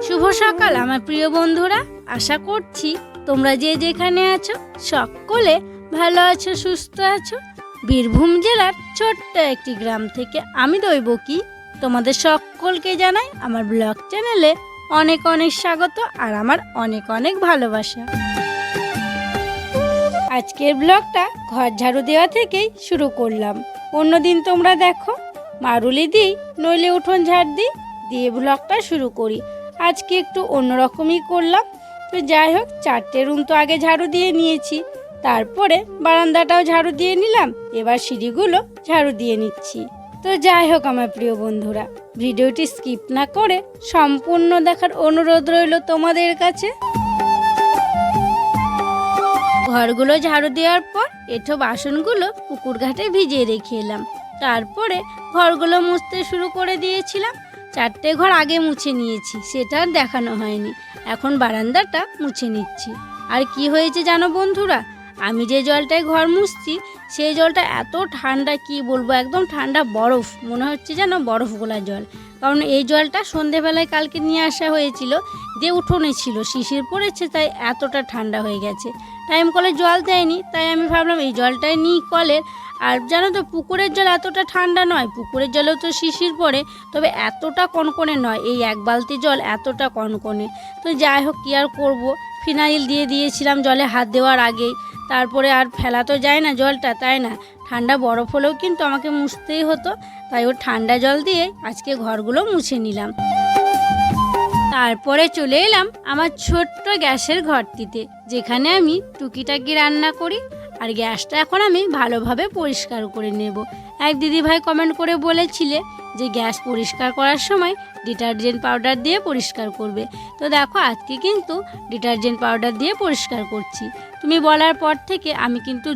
শুভ সকাল আমার প্রিয় বন্ধুরা, আশা করছি তোমরা যে যেখানে আছো সকলে ভালো আছো, সুস্থ আছো। বীরভূম জেলার ছোট্ট একটি গ্রাম থেকে আমি দৈবকী তোমাদের সকলকে জানাই আমার ব্লগ চ্যানেলে অনেক অনেক স্বাগত আর আমার অনেক অনেক ভালোবাসা। আজকের ব্লগটা ঘর ঝাড়ু দেওয়া থেকেই শুরু করলাম। অন্যদিন তোমরা দেখো মারুলি দিই নইলে উঠোন ঝাড় দিই দিয়ে ব্লগটা শুরু করি। আজকে একটু অন্যরকমই করলাম। তো যাই হোক, 4টে রুম তো আগে ঝাড়ু দিয়ে নিয়েছি, তারপরে বারান্দাটাও ঝাড়ু দিয়ে নিলাম, এবার সিঁড়িগুলো ঝাড়ু দিয়ে নিচ্ছি। তো যাই হোক আমার প্রিয় বন্ধুরা, ভিডিওটি স্কিপ না করে সম্পূর্ণ দেখার অনুরোধ রইল তোমাদের কাছে। ঘরগুলো ঝাড়ু দেওয়ার পর এঁঠো বাসনগুলো পুকুর ঘাটে ভিজিয়ে রেখে এলাম। তারপরে ঘরগুলো মুছতে শুরু করে দিয়েছিলাম। 4টে ঘর আগে মুছে নিয়েছি, সেটা আর দেখানো হয়নি। এখন বারান্দাটা মুছে নিচ্ছি। আর কি হয়েছে জানো বন্ধুরা, আমি যে জলটায় ঘর মুছছি সেই জলটা এত ঠান্ডা, কি বলবো, একদম ঠান্ডা বরফ মনে হচ্ছে, যেন বরফ গোলা জল। কারণ এই জলটা সন্ধেবেলায় কালকে নিয়ে আসা হয়েছিল, যে উঠোনে ছিল, শিশির পড়েছে, তাই এতটা ঠান্ডা হয়ে গেছে। টাইম কলে জল দেয়নি, তাই আমি ভাবলাম এই জলটাই নিই কলের। আর জানো তো পুকুরের জল এতটা ঠান্ডা নয়, পুকুরের জলেও তো শিশির পড়ে, তবে এতটা কনকনে নয়। এই এক বালতি জল এতটা কনকনে। তো যাই হোক, কী আর করবো, ফিনাইল দিয়ে দিয়েছিলাম জলে হাত দেওয়ার আগেই। তারপরে আর ফেলা তো যায় না জলটা, তাই না? ঠান্ডা বরফ হলেও কিন্তু আমাকে মুছতেই হতো, তাই ওর ঠান্ডা জল দিয়ে আজকে ঘরগুলো মুছে নিলাম। তারপরে চলে এলাম আমার ছোট্ট গ্যাসের ঘরটিতে, যেখানে আমি টুকিটাকি রান্না করি। আর গ্যাসটা এখন আমি ভালোভাবে পরিষ্কার করে নেব। এক দিদিভাই কমেন্ট করে বলেছিলে যে গ্যাস পরিষ্কার করার সময় ডিটারজেন্ট পাউডার দিয়ে পরিষ্কার করবে। তো দেখো, আজকে কিন্তু ডিটারজেন্ট পাউডার দিয়ে পরিষ্কার করছি। তুমি বলার পর থেকে আমি কিন্তু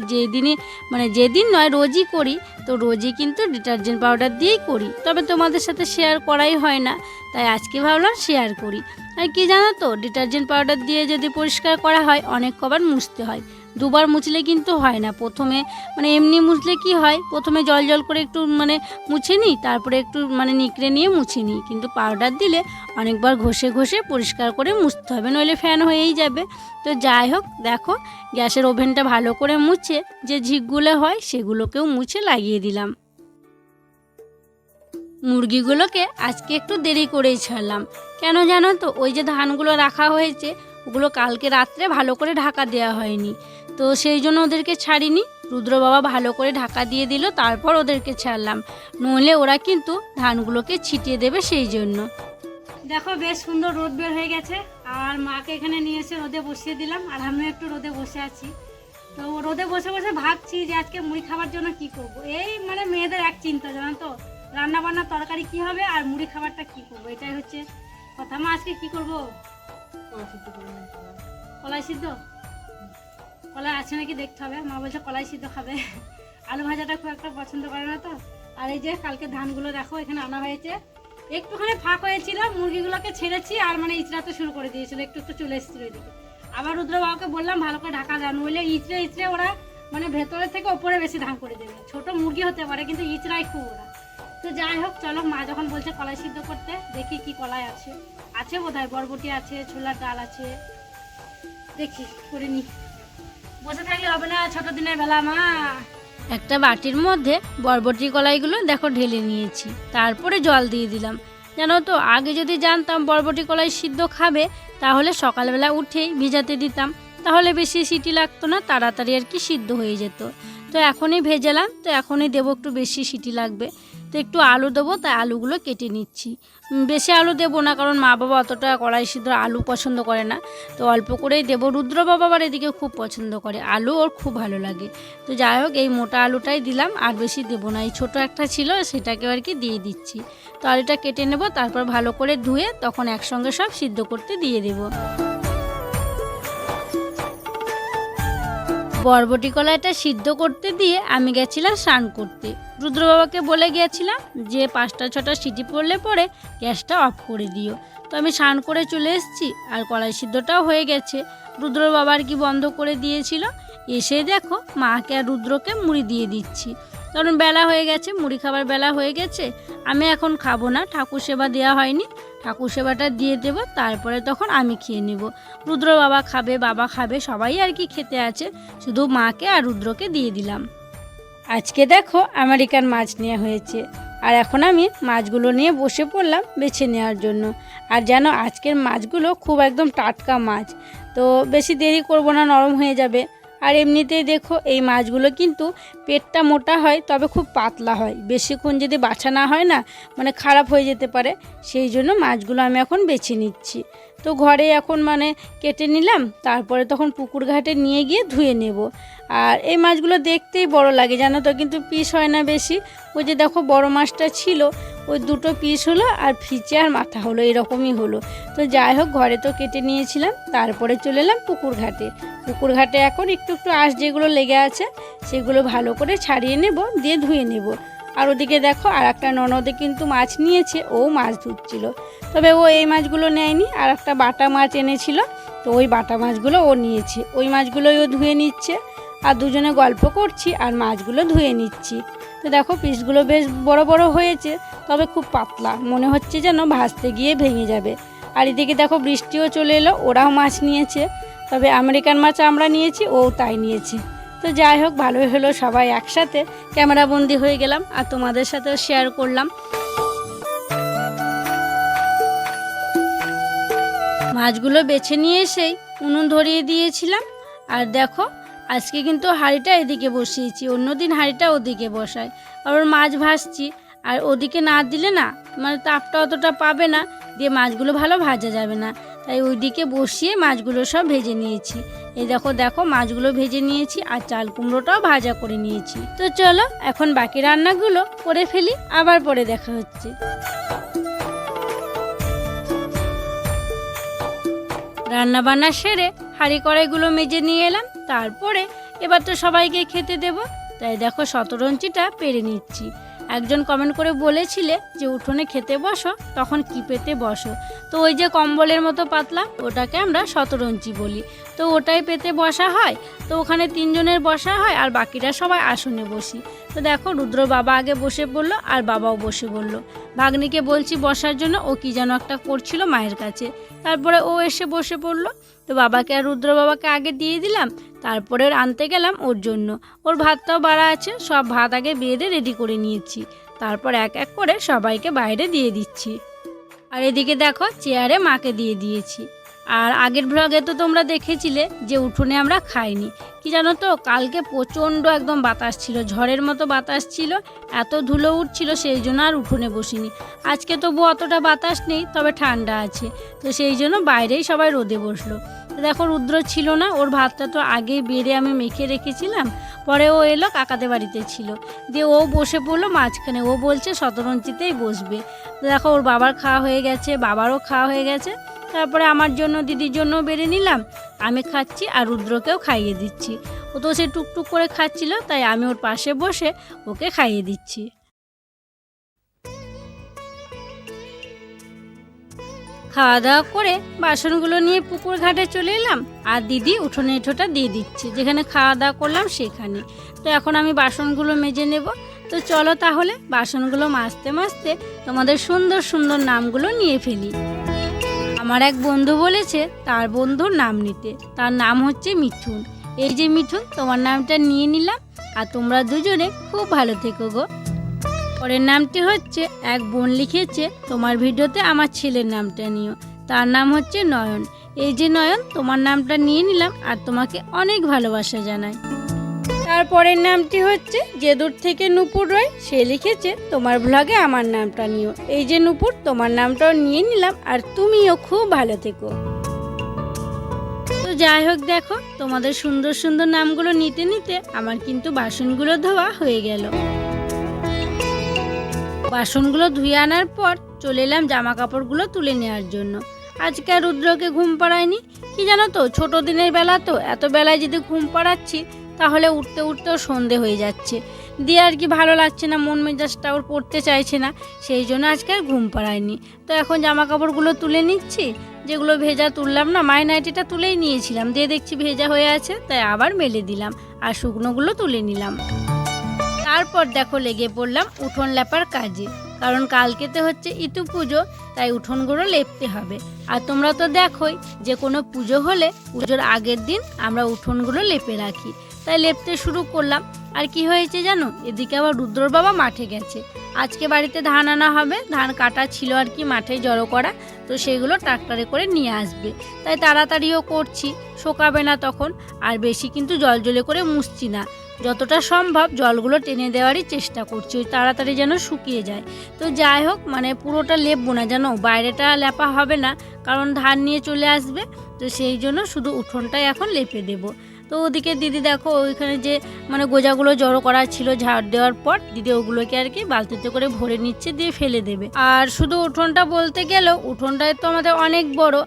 যেদিন নয় রোজই করি, তো রোজই কিন্তু ডিটারজেন্ট পাউডার দিয়েই করি। তবে তোমাদের সাথে শেয়ার করাই হয় না, তাই আজকে ভাবলাম শেয়ার করি। আর কি জানো তো, ডিটারজেন্ট পাউডার দিয়ে যদি পরিষ্কার করা হয় অনেক কবার মুছতে হয়, দুবার মুছলে কিন্তু হয় না। প্রথমে এমনি মুছলে কি হয়, প্রথমে জল জল করে একটু মুছে নিই, তারপরে একটু নিকড়ে নিয়ে মুছে নিই। কিন্তু পাউডার দিলে অনেকবার ঘষে ঘষে পরিষ্কার করে মুছতে হবে, নইলে ফ্যান হয়েই যাবে। তো যাই হোক, দেখো গ্যাসের ওভেনটা ভালো করে মুছে যে ঝিকগুলো হয় সেগুলোকেও মুছে লাগিয়ে দিলাম। মুরগিগুলোকে আজকে একটু দেরি করেই ছাড়লাম। কেন জানো তো, ওই যে ধানগুলো রাখা হয়েছে ওগুলো কালকে রাত্রে ভালো করে ঢাকা দেওয়া হয়নি, তো সেই জন্য ওদেরকে ছাড়িনি। রুদ্র বাবা ভালো করে ঢাকা দিয়ে দিল, তারপর ওদেরকে ছাড়লাম, নইলে ওরা কিন্তু ধানগুলোকে ছিটিয়ে দেবে, সেই জন্য। দেখো বেশ সুন্দর রোদ বের হয়ে গেছে, আর মাকে এখানে নিয়ে এসে রোদে বসিয়ে দিলাম, আর আমিও একটু রোদে বসে আছি। তো রোদে বসে বসে ভাবছি যে আজকে মুড়ি খাবার জন্য কি করব। এই মেয়েদের এক চিন্তা, জানো তো, রান্না বান্না তরকারি কি হবে আর মুড়ি খাবারটা কি করব, এটাই হচ্ছে কথা। মা আজকে কি করব? কলাই সিদ্ধ। কলাই আছে নাকি দেখতে হবে। মা বলছে কলাই সিদ্ধ খাবে, আলু ভাজাটা খুব একটা পছন্দ করে না তো। আর এই যে কালকে ধানগুলো দেখো এখানে আনা হয়েছে, একটুখানি ফাঁক হয়েছিল, মুরগিগুলোকে ছেড়েছি, আর ইচড়াতে শুরু করে দিয়েছিল, একটু একটু চলে এসেছিল এদিকে। আবার রুদ্র বাবাকে বললাম ভালো করে ঢাকা দেন, নইলে ইচড়ে ওরা ভেতরের থেকে ওপরে বেশি ধান করে দেবে। ছোট মুরগি হতে পারে কিন্তু ইচড়াই খুব ওরা। তো যাই হোক, চলো, মা যখন বলছে কলাই সিদ্ধ করতে, দেখি কি কলাই আছে বোধহয়, বরবটি আছে, ছোলার ডাল আছে, দেখি করে নি। বসে থাকলে হবে না, ছোট দিনের বেলা। মা একটা বাটির মধ্যে বরবটি কলাইগুলো দেখো ঢেলে নিয়েছি, তারপরে জল দিয়ে দিলাম। জানো তো, আগে যদি জানতাম বরবটি কলাই সিদ্ধ খাবে, তাহলে সকালবেলা উঠেই ভিজাতে দিতাম, তাহলে বেশি সিটি লাগতো না, তাড়াতাড়ি আর কি সিদ্ধ হয়ে যেত। তো এখনই ভেজালাম, তো এখনই দেবো, একটু বেশি সিটি লাগবে। তো একটু আলু দেবো, তাই আলুগুলো কেটে নিচ্ছি। বেশি আলু দেবো না, কারণ মা বাবা অতটা কড়াই সিদ্ধ আলু পছন্দ করে না, তো অল্প করেই দেবো। রুদ্র বাবা আবার এদিকে খুব পছন্দ করে আলু, ওর খুব ভালো লাগে। তো যাই হোক, এই মোটা আলুটাই দিলাম, আর বেশি দেবো না। এই ছোটো একটা ছিল, সেটাকে আর কি দিয়ে দিচ্ছি। তো আলুটা কেটে নেব, তারপর ভালো করে ধুয়ে তখন একসঙ্গে সব সিদ্ধ করতে দিয়ে দেবো। বরবটি কলাইটা সিদ্ধ করতে দিয়ে আমি গেছিলাম স্নান করতে। রুদ্র বাবাকে বলে গিয়েছিলাম যে 5-6টা সিটি পড়লে পরে গ্যাসটা অফ করে দিও। তো আমি স্নান করে চলে এসেছি, আর কলাই সিদ্ধটাও হয়ে গেছে। রুদ্র বাবা আর কি বন্ধ করে দিয়েছিল। এসে দেখো মাকে আর রুদ্রকে মুড়ি দিয়ে দিচ্ছি। কারণ বেলা হয়ে গেছে, মুড়ি খাবার বেলা হয়ে গেছে। আমি এখন খাবো না, ঠাকুর সেবা দেওয়া হয়নি, ঠাকুর সেবাটা দিয়ে দেবো, তারপরে তখন আমি খেয়ে নেব। রুদ্র বাবা খাবে, সবাই আর কি খেতে আছে, শুধু মাকে আর রুদ্রকে দিয়ে দিলাম। আজকে দেখো আমেরিকান মাছ নেওয়া হয়েছে, আর এখন আমি মাছগুলো নিয়ে বসে পড়লাম বেছে নেওয়ার জন্য। আর যেন আজকের মাছগুলো খুব একদম টাটকা মাছ, তো বেশি দেরি করব না, নরম হয়ে যাবে। আর এমনিতেই দেখো এই মাছগুলো কিন্তু পেটটা মোটা হয়, তবে খুব পাতলা হয়, বেশিক্ষণ যদি বাছা না হয় না মানে খারাপ হয়ে যেতে পারে, সেই জন্য মাছগুলো আমি এখন বেছে নিচ্ছি। তো ঘরে এখন মানে কেটে নিলাম, তারপরে তখন পুকুর ঘাটে নিয়ে গিয়ে ধুয়ে নেব। আর এই মাছগুলো দেখতেই বড় লাগে জানো তো, কিন্তু পিস হয় না বেশি। ওই যে দেখো বড় মাছটা ছিল, ওই দুটো পিস হলো, আর ফিচে আর মাথা হলো, এরকমই হলো। তো যাই হোক, ঘরে তো কেটে নিয়েছিলাম, তারপরে চলে এলাম পুকুর ঘাটে। পুকুর ঘাটে এখন একটু আঁশ যেগুলো লেগে আছে সেগুলো ভালো করে ছাড়িয়ে নেব, দিয়ে ধুয়ে নেব। আর ওদিকে দেখো আর একটা ননদে কিন্তু মাছ নিয়েছে, ও মাছ ধুচ্ছিল। তবে ও এই মাছগুলো নেয়নি, আর একটা বাটা মাছ এনেছিল, তো ওই বাটা মাছগুলো ও নিয়েছে, ওই মাছগুলোই ও ধুয়ে নিচ্ছে। আর দুজনে গল্প করছি আর মাছগুলো ধুয়ে নিচ্ছি। তো দেখো পিসগুলো বেশ বড় বড় হয়েছে, তবে খুব পাতলা, মনে হচ্ছে যেন ভাজতে গিয়ে ভেঙে যাবে। আর এদিকে দেখো বৃষ্টিও চলে এলো, ওরাও মাছ নিয়েছে, তবে আমেরিকান মাছ আমরা নিয়েছি, ও তাই নিয়েছে। তো যাই হোক, ভালোই হলো, সবাই একসাথে ক্যামেরাবন্দি হয়ে গেলাম আর তোমাদের সাথেও শেয়ার করলাম। মাছগুলো বেছে নিয়ে এসেই উনুন ধরিয়ে দিয়েছিলাম। আর দেখো আজকে কিন্তু হাঁড়িটা এদিকে বসিয়েছি, অন্যদিন হাঁড়িটা ওদিকে বসাই, আর মাছ ভাজছি। আর ওদিকে না দিলে না মানে তাপটা অতটা পাবে না, দিয়ে মাছগুলো ভালো ভাজা যাবে না, তাই ওইদিকে বসিয়ে মাছগুলো সব ভেজে নিয়েছি। এই দেখো মাছগুলো ভেজে নিয়েছি, আর চাল কুমড়োটাও ভাজা করে নিয়েছি। তো চলো এখন বাকি রান্নাগুলো করে ফেলি, আবার পরে দেখা হচ্ছে। রান্না বান্না সেরে হাঁড়ি কড়াইগুলো মেজে নিয়ে এলাম, তারপরে এবার তো সবাইকে খেতে দেব, তাই দেখো শতরঞ্চিটা পেরে নিচ্ছি। একজন কমেন্ট করে বলেছিলে যে উঠোনে খেতে বসো, তখন কি পেতে বসো, তো ওই যে কম্বলের মতো পাতলা ওটাকে আমরা শতরঞ্চি বলি, তো ওটাই পেতে বসা হয়। তো ওখানে 3 জনের বসা হয়, আর বাকিরা সবাই আসনে বসি। তো দেখো রুদ্র বাবা আগে বসে পড়লো, আর বাবাও বসে পড়লো। ভাগ্নিকে বলছি বসার জন্য, ও কি যেন একটা করছিল মায়ের কাছে, তারপরে ও এসে বসে পড়লো। তো বাবাকে আর রুদ্র বাবাকে আগে দিয়ে দিলাম, তারপরে আনতে গেলাম ওর জন্য। ওর ভাতটাও বাড়া আছে, সব ভাত আগে বেড়ে রেডি করে নিয়েছি, তারপর এক এক করে সবাইকে বাইরে দিয়ে দিচ্ছি। আর এদিকে দেখো চেয়ারে মাকে দিয়ে দিয়েছি। আর আগের ব্লগে তো তোমরা দেখেছিলে যে উঠোনে আমরা খাইনি, কি জানো তো কালকে প্রচণ্ড একদম বাতাস ছিল, ঝড়ের মতো বাতাস ছিল, এত ধুলো উঠছিল, সেই জন্য আর উঠোনে বসিনি। আজকে তবু অতটা বাতাস নেই, তবে ঠান্ডা আছে, তো সেই জন্য বাইরেই সবাই রোদে বসলো। তো দেখো রুদ্র ছিল না, ওর ভাতটা তো আগেই বেড়ে আমি মেখে রেখেছিলাম, পরে ও এলো, কাকাদের বাড়িতে ছিল, দিয়ে ও বসে পড়লো মাঝখানে, ও বলছে শতরঞ্চিতেই বসবে। তো দেখো ওর বাবার খাওয়া হয়ে গেছে, বাবারও খাওয়া হয়ে গেছে, তারপরে আমার জন্য দিদির জন্য বেড়ে নিলাম, আমি খাচ্ছি আর রুদ্রকেও খাইয়ে দিচ্ছি। ও তো সে টুকটুক করে খাচ্ছিল, তাই আমি ওর পাশে বসে ওকে খাইয়ে দিচ্ছি। খাওয়া দাওয়া করে বাসনগুলো নিয়ে পুকুর ঘাটে চলে এলাম, আর দিদি উঠোনে এঁঠোটা দিয়ে দিচ্ছে, যেখানে খাওয়া দাওয়া করলাম সেখানে। তো এখন আমি বাসনগুলো মেজে নেব। তো চলো তাহলে বাসনগুলো মাজতে মাজতে তোমাদের সুন্দর সুন্দর নামগুলো নিয়ে ফেলি। আমার এক বন্ধু বলেছে তার বন্ধুর নাম নিতে, তার নাম হচ্ছে মিঠুন। এই যে মিঠুন, তোমার নামটা নিয়ে নিলাম, আর তোমরা দুজনে খুব ভালো থেকো গো। পরের নামটি হচ্ছে এক বোন লিখেছে, তোমার ভিডিওতে আমার ছেলের নামটা নিও, তার নাম হচ্ছে নয়ন। এই যে নয়ন, তোমার নামটা নিয়ে নিলাম, আর তোমাকে অনেক ভালোবাসা জানাই। তারপরের নামটি হচ্ছে যে দূর থেকে নূপুর রয়, সে লিখেছে তোমার ব্লগে আমার নামটা নিও। এই যে নূপুর, তোমার নামটাও নিয়ে নিলাম, আর তুমিও খুব ভালো থেকো। তো যাই হোক, দেখো তোমাদের সুন্দর সুন্দর নামগুলো নিতে নিতে আমার কিন্তু বাসনগুলো ধোয়া হয়ে গেল। বাসনগুলো ধুয়ে আনার পর চলে এলাম জামা কাপড়গুলো তুলে নেওয়ার জন্য। আজকে আর রুদ্রকে ঘুম পাড়ায়নি, কি জানো তো ছোট দিনের বেলা তো, এত বেলায় যদি ঘুম পাড়াচ্ছি তাহলে উঠতে উঠতেও সন্ধে হয়ে যাচ্ছে, দিয়ে আর কি ভালো লাগছে না, মন মেজাজটা ওর পড়তে চাইছে না, সেই জন্য আজকে আর ঘুম পাড়ায়নি। তো এখন জামা কাপড়গুলো তুলে নিচ্ছি, যেগুলো ভেজা তুললাম না, মায়ের নাইটিটা তুলেই নিয়েছিলাম, দিয়ে দেখছি ভেজা হয়ে আছে, তাই আবার মেলে দিলাম, আর শুকনোগুলো তুলে নিলাম। তারপর দেখো লেগে পড়লাম উঠোন লেপার কাজে, কারণ কালকেতে হচ্ছে ইতু পুজো, তাই উঠোনগুলো লেপতে হবে। আর তোমরা তো দেখোই যে কোনো পুজো হলে পুজোর আগের দিন আমরা উঠোনগুলো লেপে রাখি, তাই লেপতে শুরু করলাম। আর কি হয়েছে জানো, এদিকে আবার রুদ্রর বাবা মাঠে গেছে। আজকে বাড়িতে ধান আনা হবে, ধান কাটা ছিল আর কি মাঠে জড়ো করা, তো সেগুলো ট্রাক্টরে করে নিয়ে আসবে, তাই তাড়াতাড়িও করছি, শোকাবে না তখন। আর বেশি কিন্তু জল করে মুছছি না, যতটা সম্ভব জলগুলো টেনে দেওয়ারই চেষ্টা করছি, ওই তাড়াতাড়ি যেন শুকিয়ে যায়। তো যাই হোক, মানে পুরোটা লেপবো না জানো, বাইরেটা লেপা হবে না, কারণ ধান নিয়ে চলে আসবে, তো সেই জন্য শুধু উঠোনটাই এখন লেপে দেবো। তো ওদিকে দিদি দেখো ওইখানে যে মানে গোজাগুলো জড়ো করা ছিল ঝাড় দেওয়ার পর, দিদি ওগুলোকে আর কি বালতিতে করে ভরে নিচ্ছে, দিয়ে ফেলে দেবে। আর শুধু উঠোনটা বলতে গেলেও উঠোনটায় তো আমাদের অনেক বড়।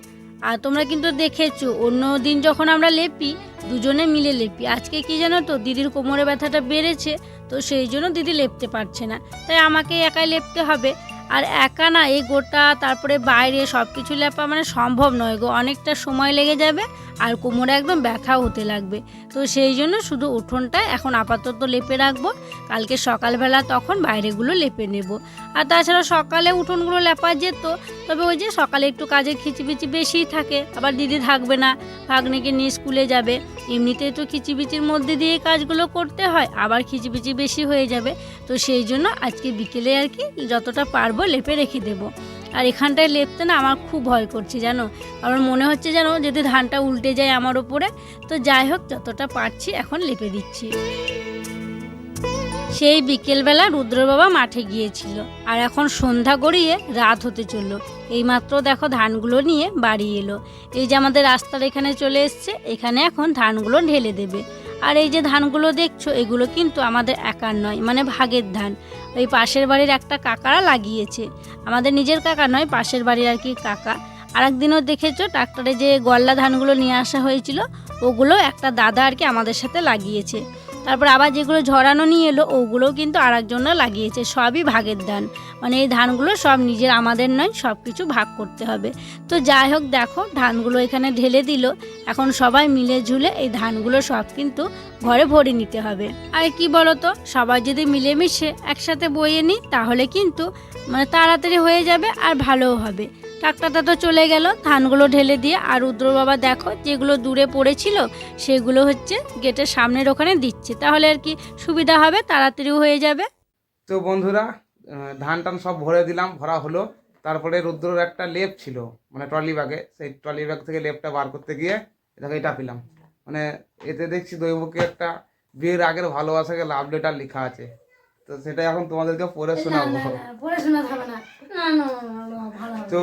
আর তোমরা কিন্তু দেখেছো অন্য দিন যখন আমরা লেপি দুজনে মিলে লেপি, আজকে কি জানো তো দিদির কোমরে ব্যথাটা বেড়েছে, তো সেই জন্য দিদি লেপতে পারছে না, তাই আমাকে একাই লেপতে হবে। আর একা না এই গোটা তারপরে বাইরে সব কিছু লেপা মানে সম্ভব নয় গো, অনেকটা সময় লেগে যাবে আর কোমরে একদম ব্যথাও হতে লাগবে। তো সেই জন্য শুধু উঠোনটা এখন আপাতত লেপে রাখবো, কালকে সকালবেলা তখন বাইরেগুলো লেপে নেব। আর তাছাড়া সকালে উঠোনগুলো লেপা যেত, তবে ওই যে সকালে একটু কাজের খিচিবিচি বেশিই থাকে, আবার দিদি থাকবে না, ভাগ্নিকে নিয়ে স্কুলে যাবে, এমনিতেই তো খিচিবিচির মধ্যে দিয়ে কাজগুলো করতে হয়, আবার খিচিবিচি বেশি হয়ে যাবে। তো সেই জন্য আজকে বিকেলে আর কি যতটা পারবো লেপে রেখে দেবো। আর এখানটায় লেপতে না আমার খুব ভয় করছে জানো, আমার মনে হচ্ছে যেন যদি ধানটা উল্টে যায় আমার ওপরে। তো যাই হোক, যতটা পারছি এখন লেপে দিচ্ছি। সেই বিকেলবেলা রুদ্র বাবা মাঠে গিয়েছিল, আর এখন সন্ধ্যা গড়িয়ে রাত হতে চললো। এইমাত্র দেখো ধানগুলো নিয়ে বাড়ি এলো, এই যে আমাদের রাস্তার এখানে চলে এসছে, এখানে এখন ধানগুলো ঢেলে দেবে। আর এই যে ধানগুলো দেখছো এগুলো কিন্তু আমাদের একার নয়, মানে ভাগের ধান, ওই পাশের বাড়ির একটা কাকারা লাগিয়েছে, আমাদের নিজের কাকা নয়, পাশের বাড়ির আর কি কাকা। আর একদিনও দেখেছো ট্রাক্টরে যে গল্লা ধানগুলো নিয়ে আসা হয়েছিল, ওগুলো একটা দাদা আর কি আমাদের সাথে লাগিয়েছে। তারপর আবার যেগুলো ঝরানো নিয়ে এলো ওগুলোও কিন্তু আর একজনরা লাগিয়েছে, সবই ভাগের ধান, মানে এই ধানগুলো সব নিজের আমাদের নয়, সব কিছু ভাগ করতে হবে। তো যাই হোক দেখো ধানগুলো এখানে ঢেলে দিল, এখন সবাই মিলে ঝুলে এই ধানগুলো সব কিন্তু ঘরে ভরে নিতে হবে। আর কি বলতো, সবাই যদি মিলেমিশে একসাথে বইয়ে নিই তাহলে কিন্তু মানে তাড়াতাড়ি হয়ে যাবে আর ভালোও হবে। ট্রাক্টরটা তো চলে গেল ধানগুলো ঢেলে দিয়ে, আর রুদ্র বাবা দেখো যেগুলো দূরে পড়েছিল সেগুলো হচ্ছে গেটের সামনের ওখানে দিচ্ছে, তাহলে আর কি সুবিধা হবে, তাড়াতাড়িও হয়ে যাবে। তো বন্ধুরা, ধান টান সব ভরে দিলাম, ভরা হলো। তারপরে রুদ্রর একটা লেপ ছিল মানে ট্রলি ব্যাগে, সেই ট্রলি ব্যাগ থেকে লেপটা বার করতে গিয়ে এটাকে এটা পেলাম, মানে এতে দেখছি দৈবকে একটা বিয়ের আগের ভালোবাসাকে লাভ লেটার লেখা আছে। তো সেটা এখন তোমাদেরকে পড়ে শোনাবো। তো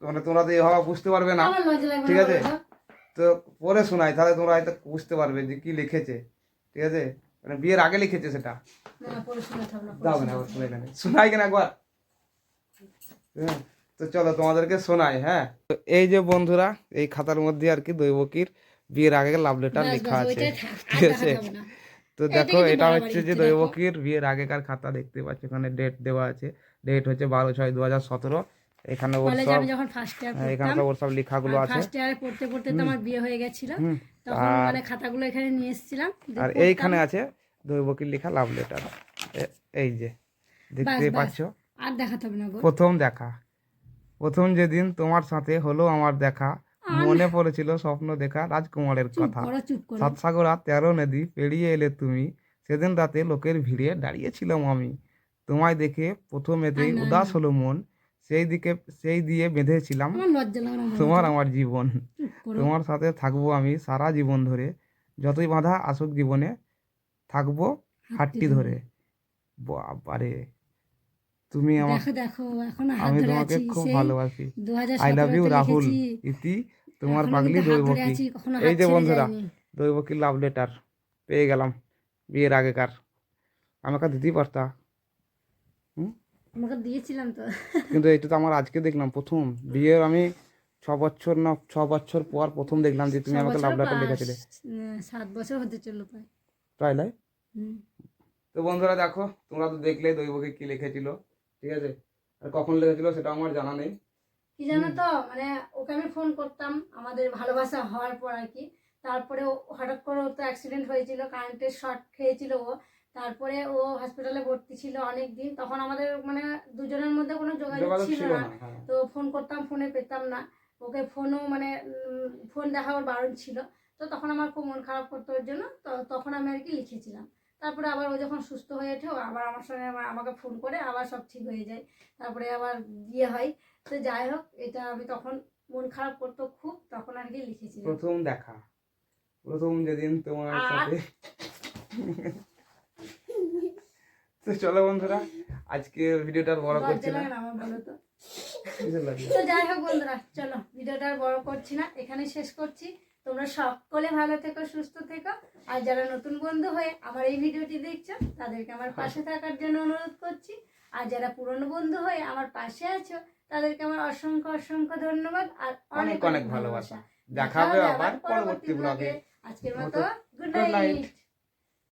মানে তোমরা তো এভাবে বুঝতে পারবে না, ঠিক আছে? তো পড়ে শোনাই, তাহলে তোমরা হয়তো বুঝতে পারবে যে কি লিখেছে, ঠিক আছে? মানে বিয়ের আগে লিখেছে সেটা। দাও না একবার শুনে নেবে, শোনাই কেন একবার। তো চলো তোমাদেরকে শোনাই। হ্যাঁ, তো এই যে বন্ধুরা, এই খাতার মধ্যে আর কি দৈবকীর বিয়ের আগে লাভ লেটার লেখা আছে, ঠিক আছে? তো দেখো এটা হচ্ছে যে দৈবকীর বিয়ের আগেকার খাতা, দেখতে পাচ্ছ এখানে ডেট দেওয়া আছে, ডেট হচ্ছে 12/6/2017। এখানে ওর সব এখানে তো ওর সব লেখাগুলো আছে। ফার্স্ট ইয়ারে পড়তে পড়তে তো আমার বিয়ে হয়ে গেছিল, তখন মানে খাতাগুলো এখানে নিয়ে এসেছিলাম। আর এইখানে আছে দৈবকীর লেখা লাভ লেটার, এই যে দেখতে পাচ্ছ। আর দেখাতে হবে না গো। প্রথম যেদিন তোমার সাথে হলো আমার দেখা, মনে পড়েছিল স্বপ্ন দেখা রাজকুমারের কথা। সাতসাগর আর 13 নদী পেরিয়ে এলে তুমি, সেদিন রাতে লোকের ভিড়ে দাঁড়িয়েছিলাম আমি। তোমায় দেখে প্রথমেতেই উদাস হলো মন, সেই দিয়ে বেঁধেছিলাম তোমার আমার জীবন। তোমার সাথে থাকবো আমি সারা জীবন ধরে, যতই বাধা আসুক জীবনে, থাকবো হাতটি ধরে। বাবারে, তুমি আমার, আমি তোমাকে খুব ভালোবাসি, আই লাভ ইউ রাহুল ইতি, তোমার পাগলি দৈবকী। এই যে বন্ধুরা, দৈবকীর লাভ লেটার পেয়ে গেলাম বিয়ের আগেকার। আমাকে দিতেই পারতা, আমাকে দিয়েছিলাম তো, কিন্তু এটা তো আমার আজকে দেখলাম প্রথম। বিয়ের আমি 6 বছর পর প্রথম দেখলাম যে তুমি আমাকে লাভ লেটার লিখেছিলে। 7 বছর হতে চললো প্রায় লাই। তো বন্ধুরা দেখো, তোমরা তো দেখলে দৈবকী কি লিখেছিল, ঠিক আছে? আর কখন লিখেছিল সেটা আমার জানা নেই। কি জানো তো, মানে ওকে আমি ফোন করতাম আমাদের ভালোবাসা হওয়ার পর আর কি, তারপরে হঠাৎ করে তো অ্যাক্সিডেন্ট হয়েছিল, কারেন্টের শর্ট খেয়েছিল ও, তারপরে ও হসপিটালে ভর্তি ছিল অনেক দিন, তখন আমাদের মানে দুজনের মধ্যে কোনো যোগাযোগ ছিল না। হ্যাঁ। তো ফোন করতাম, ফোনে পেতাম না ওকে, ফোনও মানে ফোন দেখাবার বারণ ছিল। তো তখন আমার খুব মন খারাপ করতো ওর জন্য, তো তখন আমি আর কি লিখেছিলাম। তারপরে আবার ও যখন সুস্থ হয়ে ওঠে ও আবার আমার সঙ্গে আমাকে ফোন করে আবার সব ঠিক হয়ে যায়, তারপরে আবার বিয়ে হয়। তো যাই হোক, এটা আমি তখন মন খারাপ করতো খুব, তখন আর কি লিখেছিলাম। প্রথম দেখা, প্রথম যেদিন তোমার সাথে। তো চলো বন্ধুরা, আজকে ভিডিওটা আর বড় করছি না। তো যাই হোক বন্ধুরা, চলো ভিডিওটা আর বড় করছি না, এখানে শেষ করছি। তোমরা সকলে ভালো থেকো, সুস্থ থেকো। আর যারা নতুন বন্ধু হয়ে আমার এই ভিডিওটি দেখছো তাদেরকে আমার পাশে থাকার জন্য অনুরোধ করছি। আর যারা পুরনো বন্ধু হয়ে আমার পাশে আছো তাদেরকে আমার অসংখ্য অসংখ্য ধন্যবাদ আর অনেক অনেক ভালোবাসা। দেখা হবে আবার পরবর্তী ব্লগে। আজকের মতো গুড গুড নাইট। নাইট।